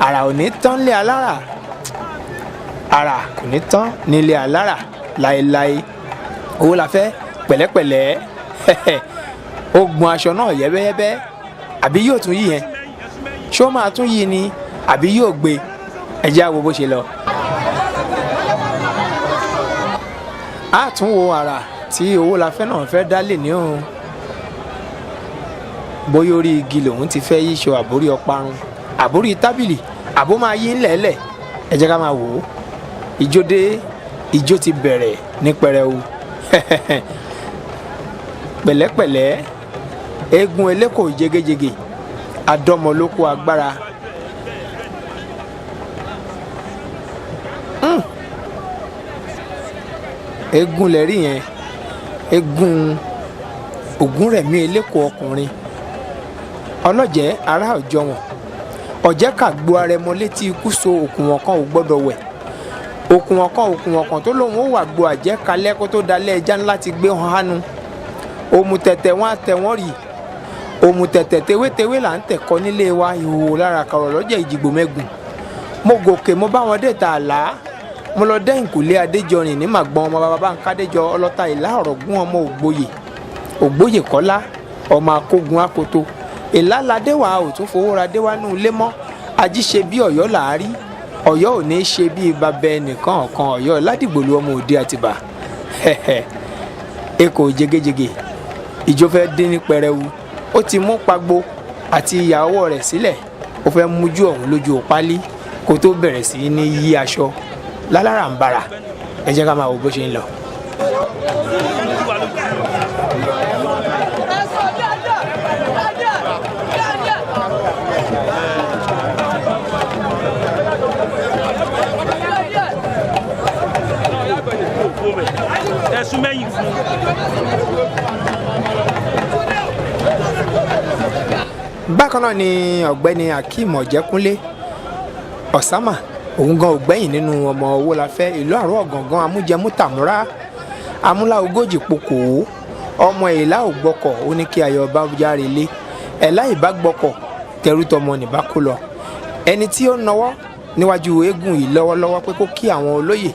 [SPEAKER 2] àrà ò ní tán lé alára àrà kò ní tán nílé alára láéláé Owolafe pẹ̀lẹ́pẹ̀lẹ́ ó gbọn aṣọ náà yẹ́bẹ́yẹ́bẹ́ àbí yóò tún yí yẹn ṣó máa tún yí ni àbí yóò gbé ẹjẹ́ àwo bó ṣe lọ. a tún wo àrà tí Owolafe náà fẹ́ dá lè ní òun bóyá orí igi lòun ti fẹ́ yíṣọ àbórí ọparun àbórí tábìlì àbó máa yí ńlẹ̀ẹ́lẹ̀ ẹ jẹ́ ká máa wò ó ijó ti bẹ̀rẹ̀ ní pẹrẹu pẹ̀lẹ́pẹ̀lẹ́ eégún eléko jégéjégé adọ́mọlóko agbára eégún lẹ́rí yẹn eégún Ògúnrẹ̀mí eléko ọkùnrin ọlọ́jẹ́ ará ọjọ́ wọn ọ̀jẹ́ kàgbó arẹmọ létí ikú so òkùnwọ̀n kan ò gbọ́dọ̀ wẹ̀ òkùnwọ̀n kan tó lóun ó wà gbo àjẹ́ kalẹ́ kó tó dalẹ̀ ẹja ńlá ti gbé hàn hánu òmùtẹ̀tẹ̀ wọn àtẹ̀ wọ́n rì òmùtẹ̀tẹ̀ tewétewé là ń tẹ̀kọ́ nílé wa ìhòòhò lára kàrọ̀ lọ́jọ́ ìjìgbò mẹ́gùn mo gòkè mo bá wọn dé ta àlá mo lọ dẹ́yìn kùlé adéjọrin ní màgbọ́n ọmọ bàbá ń kádéjọ ọlọ́ta ìlà ọ̀rọ̀gún ọmọ ògbóyè kọ́lá ọmọ akógun akoto ìlàládéwà ò tún fowó ra déwà nù lé mọ́ ají ṣe bí ọ̀yọ́ làárí ọ̀yọ́ ò ní ṣe bí babẹ nìkan ọ̀kan ọ̀yọ́ ládìgbòlú ọmọ òde àtìbà ekò jégéjégé ìjó fẹ́ dín ní pẹrẹwu ó ti mú pagbo àti ìyàwó rẹ̀ sílẹ̀ ó fẹ́ mújú ọ̀hún lójú òpálí
[SPEAKER 1] kó tó bẹ̀rẹ̀ sí ní yí aṣọ láláràǹbarà. Ẹ jẹ́ ká máa wo bó ṣe ń lọ. Bákan náà ni ọ̀gbẹ́ni Akeem Ọ̀jẹ́kúnlé Ọ̀sámà, òun gan ògbẹ́yìn nínú ọmọ Owolafe ìlú àrò ọ̀gàngán amújẹmútàmúrá amúlá ogójì pokò ọmọ ìlà ògbọ́kọ̀ ó ní kí ayọ̀ bá járe lé ẹ̀lá ìbágbọ́kọ̀ tẹrútọmọ nìbá kó lọ. Ẹni tí ó nawọ́ níwájú eégún yìí lọ́wọ́lọ́wọ́ pé kó kí àwọn olóyè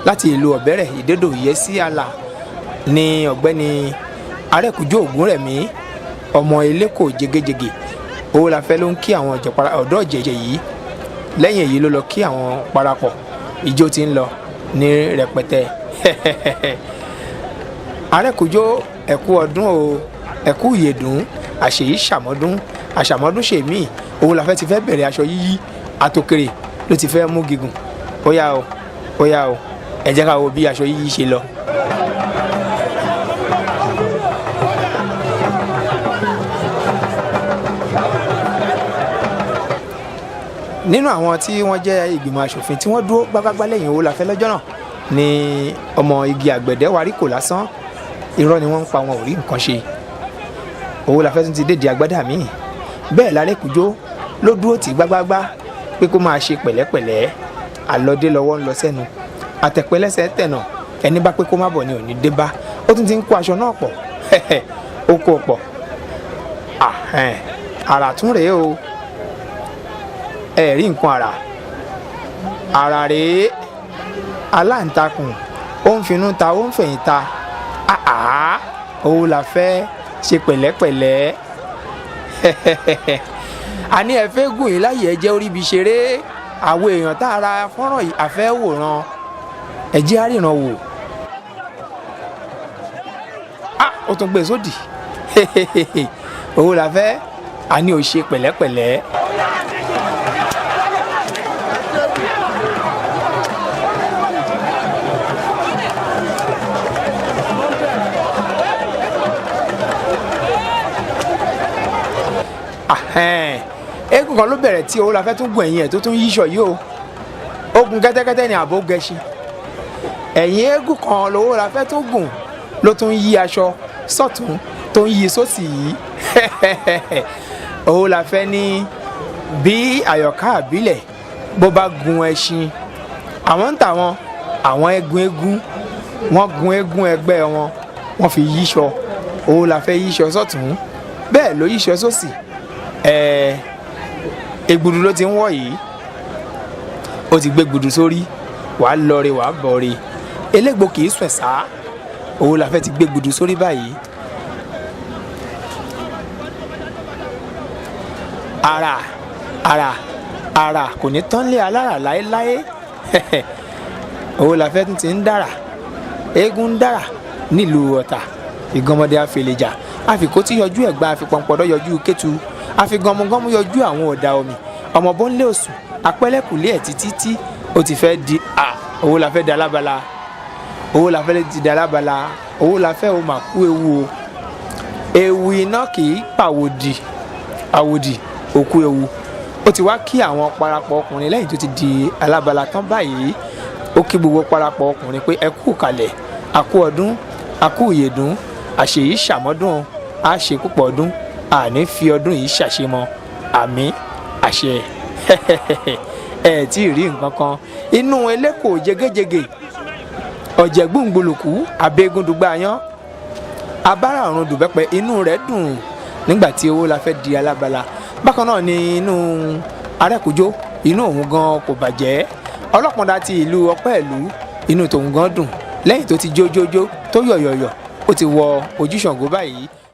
[SPEAKER 1] láti ìlú ọ̀bẹ́rẹ̀ ìdédò ìyẹ́sí àlà ní ọ̀gbẹ́ni Arẹ́kùjọ Ògúnrẹ̀mí ọmọ eléko jégéjégé. Owolafe ló ń kí àwọn ọ̀dọ́ jẹ̀jẹ̀ yìí. Lẹ́yìn èyí ló lọ kí àwọn parapọ̀, ijó ti ń lọ ní rẹpẹtẹ. Arẹ́kùjọ ẹ̀kú ọdún o, ẹ̀kú ìyèdún, àṣèyí ṣàmọ́dún, àṣàmọ́dún ṣèmí. Owolafe ti fẹ́ bẹ̀rẹ̀ aṣọ yíyí, àtòkèrè ló ti fẹ́ mú gígùn. Ó yá o, ó yá o, ẹ jẹ́ ká wo bí aṣọ yíyí ṣe lọ. Nínú àwọn tí wọ́n jẹ́ ìgbìmọ̀ aṣòfin tí wọ́n dúró gbágbágbá lẹ́yìn Owolafe lọ́jọ́ náà ni ọmọ igi àgbẹ̀dẹ warí kò lásán. Irọ́ ni wọ́n ń pa, wọn ò rí nǹkan ṣe. Owolafe tún ti dédé agbádá míì. Bẹ́ẹ̀ l'Arẹ́kùjọ ló dúró tì gbágbágbá pé kó máa ṣe pẹ̀lẹ́pẹ̀lẹ́. Àlọ́dé lọ́wọ́ ń lọ sẹ́nu, àtẹ̀pẹ́lẹ́sẹ̀ tẹ̀nà, ẹni bá pé kó má bọ̀ ni ò ní dé bá. Ó tún ti ń kó aṣọ náà pọ̀, ó kó pọ̀. Àrà tún rèé o, ẹ rí nǹkan àrà rèé. Aláǹtakùn ó ń finú ta, ó ń fẹ̀yìn ta. Owolafe ṣe pẹ̀lẹ́pẹ̀lẹ́. Àní ẹ fẹ́ gùn yín láyè ẹ jẹ́ orí ibi ṣeré. Àwọn èèyàn tá a ra fọ́nrán yìí àfẹ́ wòran, ẹ jẹ́ àríran wò. Ó tún gbé sódì. Owolafe àní ò ṣe pẹ̀lẹ́pẹ̀lẹ́. Eégún kan ló bẹ̀rẹ̀ tí Owolafe tún gun ẹ̀yìn ẹ̀ tó tún yíṣọ yìí o. Ó gun kẹ́tẹ́kẹ́tẹ́ ní àbò gẹṣin. Ẹ̀yìn eégún kan l'Owolafe tún gùn ló tún yí aṣọ sọ́tún tó ń yí sósì yìí. Owolafe ní bí àyọ̀ká àbílẹ̀ bó bá gun ẹṣin, àwọn ń tà wọn, àwọn eégún wọ́n gun eégún ẹgbẹ́ wọn, wọ́n fi yíṣọ. Owolafe yíṣọ sọ́tún, bẹ́ẹ̀ ló yíṣọ sósì. Egbudu ló ti ń wọ̀ yìí. Ó ti gbé gbudu sórí, wàá lọre wàá bọ̀re. Elégbò kì í sùn ẹ̀sà. Owolafe ti gbé gbudu sórí báyìí. Àrà kò ní tán lé alára láéláé. Owolafe tún ti ń dára. Eégún ń dára nílùú Ọ̀tà. Ìgànmọ́dé àfẹlẹ̀jà, àfikótí yọjú ẹ̀gbá, àfipọ̀npọ̀dọ̀ yọjú kétu, àfigànmugànmu yọjú àwọn ọ̀dà omi. Ọmọ bọ́nlé òsùn, apẹ́lẹ́kùlé ẹ̀ títí ó ti fẹ́ di Owolafe di alábala. Owolafe ti di alábala. Owolafe ó mà kú ewu o. Ewu iná kì í pàwòdì, àwòdì òkú ewu. Ó ti wá kí àwọn parapọ̀ ọkùnrin lẹ́yìn tó ti di alábala tán báyìí. Ó kí gbogbo parapọ̀ ọkùnrin pé ẹ kú kalẹ̀, a kú ọdún, a kú ìyèdún, àṣèyí ṣàmọ́dún, a ṣe púpọ̀ ọdún, àní fi ọdún yìí ṣàṣemọ. Àmín, àṣẹ. Ẹ tí ì rí nǹkan kan. Inú eléko jégéjégé, ọ̀jẹ̀gbùngbùlùkù, abégúndùgbà yán, abára ọ̀run dùbẹ́pẹ, inú rẹ̀ dùn nígbà tí Owolafe di alábala. Bákan náà ni inú Arẹ́kùjọ, inú òun gan kò bàjẹ́. Ọlọ́pọ̀ndà ti ìlú Ọpẹ́ ìlú, inú tòun gan dùn lẹ́yìn tó ti jójójó tó yọ̀yọ̀yọ̀. Ó ti wọ ojú Ṣàngó báyìí.